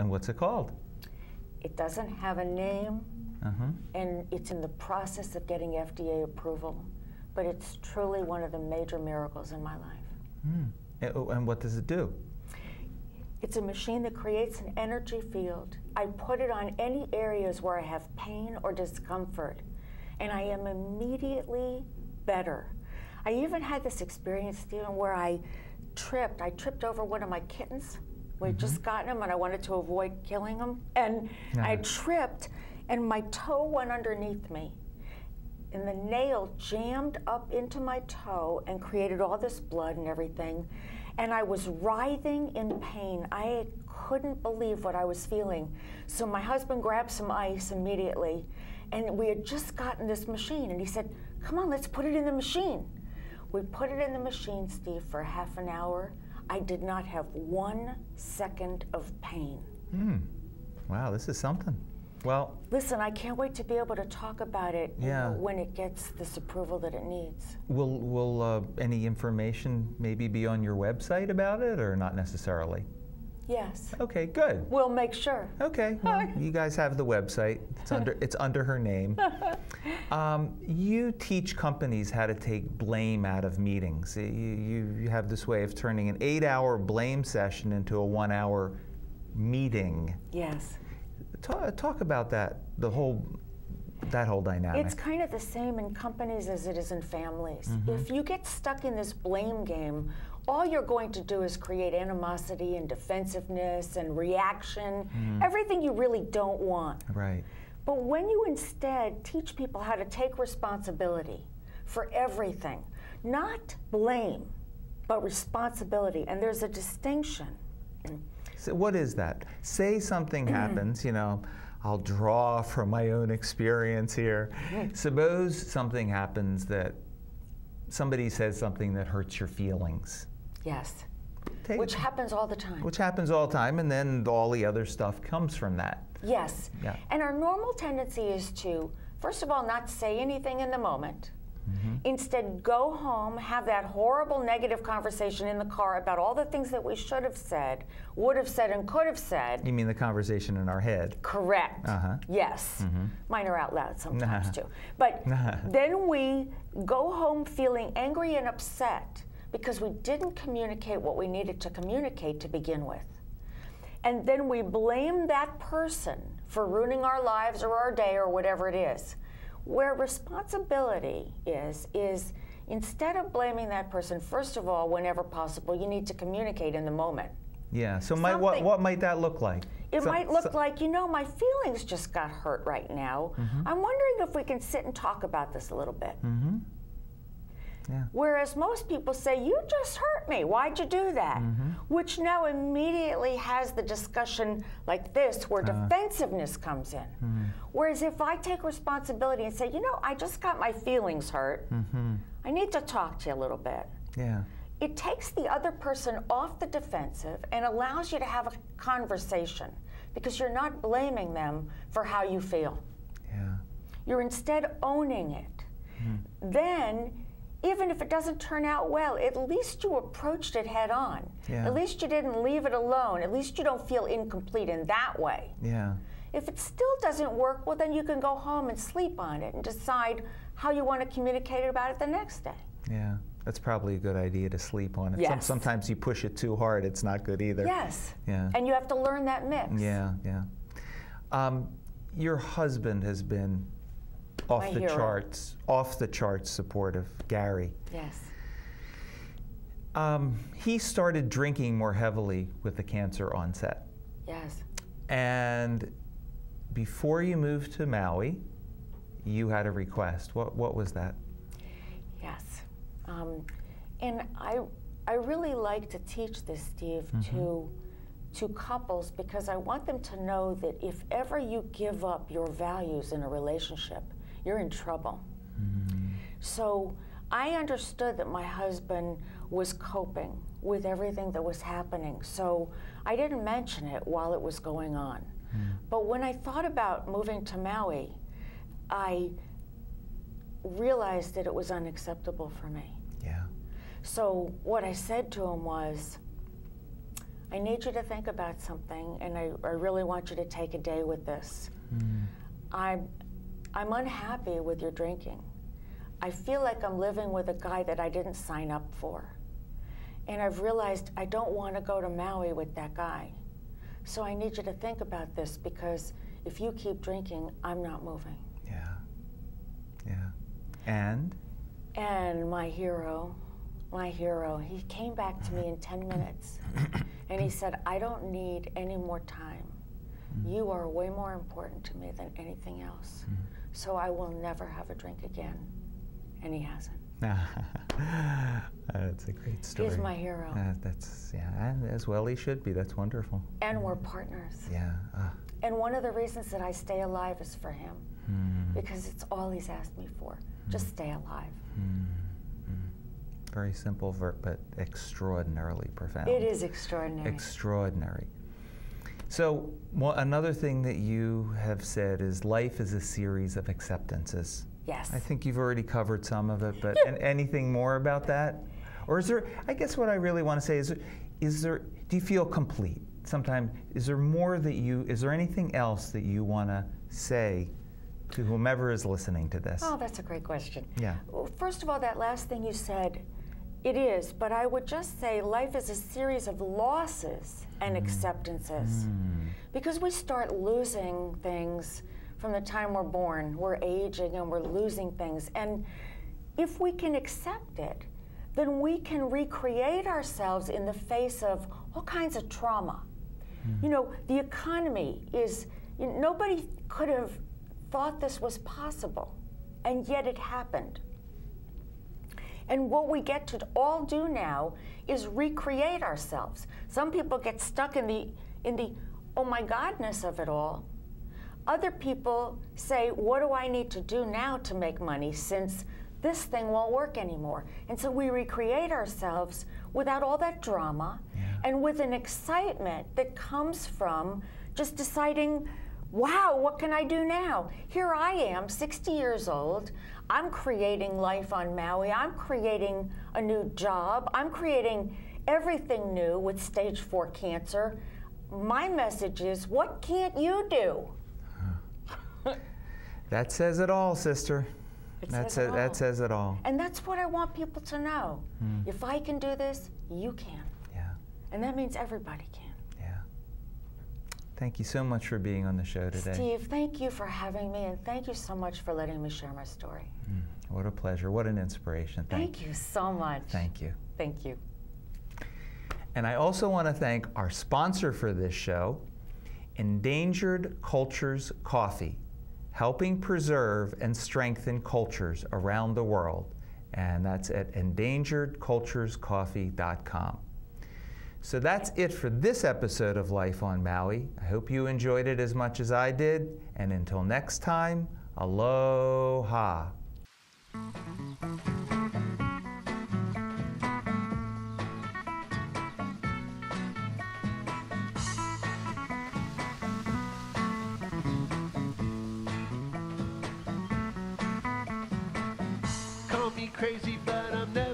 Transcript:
And what's it called? It doesn't have a name, and it's in the process of getting FDA approval, but it's truly one of the major miracles in my life. And what does it do? It's a machine that creates an energy field. I put it on any areas where I have pain or discomfort, and I am immediately better. I even had this experience, Stephen, where I tripped over one of my kittens. We'd just gotten him, and I wanted to avoid killing him. And I tripped, and my toe went underneath me. And the nail jammed up into my toe and created all this blood and everything. And I was writhing in pain. I couldn't believe what I was feeling. So my husband grabbed some ice immediately, and we had just gotten this machine, and he said, "Come on, let's put it in the machine." We put it in the machine, Steve, for half an hour. I did not have 1 second of pain. Wow, this is something. Well, listen, I can't wait to be able to talk about it when it gets this approval that it needs. Will any information maybe be on your website about it, or not necessarily? Yes. Okay, good. We'll make sure. Okay, well, you guys have the website. It's under her name. You teach companies how to take blame out of meetings. You have this way of turning an 8-hour blame session into a 1-hour meeting. Yes. Talk about that, that whole dynamic. It's kind of the same in companies as it is in families. If you get stuck in this blame game, all you're going to do is create animosity and defensiveness and reaction, everything you really don't want. Right. But when you instead teach people how to take responsibility for everything, not blame, but responsibility, and there's a distinction. So what is that? Say something happens, you know, I'll draw from my own experience here. Suppose something happens that somebody says something that hurts your feelings. Yes. Which happens all the time. Which happens all the time, and then all the other stuff comes from that. Yes. Yeah. And our normal tendency is to, first of all, not say anything in the moment. Instead, go home, have that horrible negative conversation in the car about all the things that we should have said, would have said, and could have said. You mean the conversation in our head? Correct. Yes. Mine are out loud sometimes too. But then we go home feeling angry and upset because we didn't communicate what we needed to communicate to begin with. And then we blame that person for ruining our lives or our day or whatever it is. Where responsibility is instead of blaming that person, first of all, whenever possible, you need to communicate in the moment. Yeah, so what might that look like? It might look like, you know, my feelings just got hurt right now. I'm wondering if we can sit and talk about this a little bit. Yeah. Whereas most people say, you just hurt me, why'd you do that? Which now immediately has the discussion like this, where defensiveness comes in. Whereas if I take responsibility and say, you know, I just got my feelings hurt, I need to talk to you a little bit. Yeah. It takes the other person off the defensive and allows you to have a conversation because you're not blaming them for how you feel. Yeah. You're instead owning it. Then, even if it doesn't turn out well, at least you approached it head on. Yeah. At least you didn't leave it alone. At least you don't feel incomplete in that way. Yeah. If it still doesn't work, well, then you can go home and sleep on it and decide how you want to communicate about it the next day. Yeah. That's probably a good idea to sleep on it. Yes. Sometimes you push it too hard, it's not good either. Yes. Yeah. And you have to learn that mix. Yeah, yeah. Your husband has been off the charts supportive, Gary. Yes. He started drinking more heavily with the cancer onset. Yes. And before you moved to Maui, you had a request. What was that? Yes. And I really like to teach this, Steve, to couples because I want them to know that if ever you give up your values in a relationship, you're in trouble. So I understood that my husband was coping with everything that was happening. So I didn't mention it while it was going on. But when I thought about moving to Maui, I realized that it was unacceptable for me. Yeah. So what I said to him was, I need you to think about something, and I really want you to take a day with this. I'm unhappy with your drinking. I feel like I'm living with a guy that I didn't sign up for. And I've realized I don't want to go to Maui with that guy. So I need you to think about this, because if you keep drinking, I'm not moving. Yeah. Yeah. And? And my hero, he came back to me in 10 minutes. And he said, I don't need any more time. You are way more important to me than anything else. So I will never have a drink again. And he hasn't. That's a great story. He's my hero. And as well he should be. That's wonderful. And we're partners. Yeah. And one of the reasons that I stay alive is for him. Because it's all he's asked me for. Just stay alive. Very simple, but extraordinarily profound. It is extraordinary. Extraordinary. So another thing that you have said is life is a series of acceptances. Yes. I think you've already covered some of it, but anything more about that? Or is there, I guess what I really want to say is there, do you feel complete? Sometimes, is there anything else that you want to say to whomever is listening to this? Oh, that's a great question. Yeah. Well, first of all, that last thing you said, it is, but I would just say life is a series of losses and acceptances. Because we start losing things from the time we're born. We're aging and we're losing things. And if we can accept it, then we can recreate ourselves in the face of all kinds of trauma. You know, the economy is, nobody could have thought this was possible, and yet it happened. And what we get to all do now is recreate ourselves. Some people get stuck in the oh my godness of it all. Other people say, what do I need to do now to make money since this thing won't work anymore? And so we recreate ourselves without all that drama and with an excitement that comes from just deciding, wow, what can I do now? Here I am, 60 years old. I'm creating life on Maui. I'm creating a new job. I'm creating everything new with stage 4 cancer. My message is, what can't you do? That says it all, sister. That says it all. And that's what I want people to know. If I can do this, you can. Yeah. And that means everybody can. Yeah. Thank you so much for being on the show today. Steve, thank you for having me, and thank you so much for letting me share my story. What a pleasure. What an inspiration. Thank you so much. Thank you. Thank you. And I also want to thank our sponsor for this show, Endangered Cultures Coffee, helping preserve and strengthen cultures around the world. And that's at endangeredculturescoffee.com. So that's it for this episode of Life on Maui. I hope you enjoyed it as much as I did. And until next time, aloha. Call me crazy, but I'm never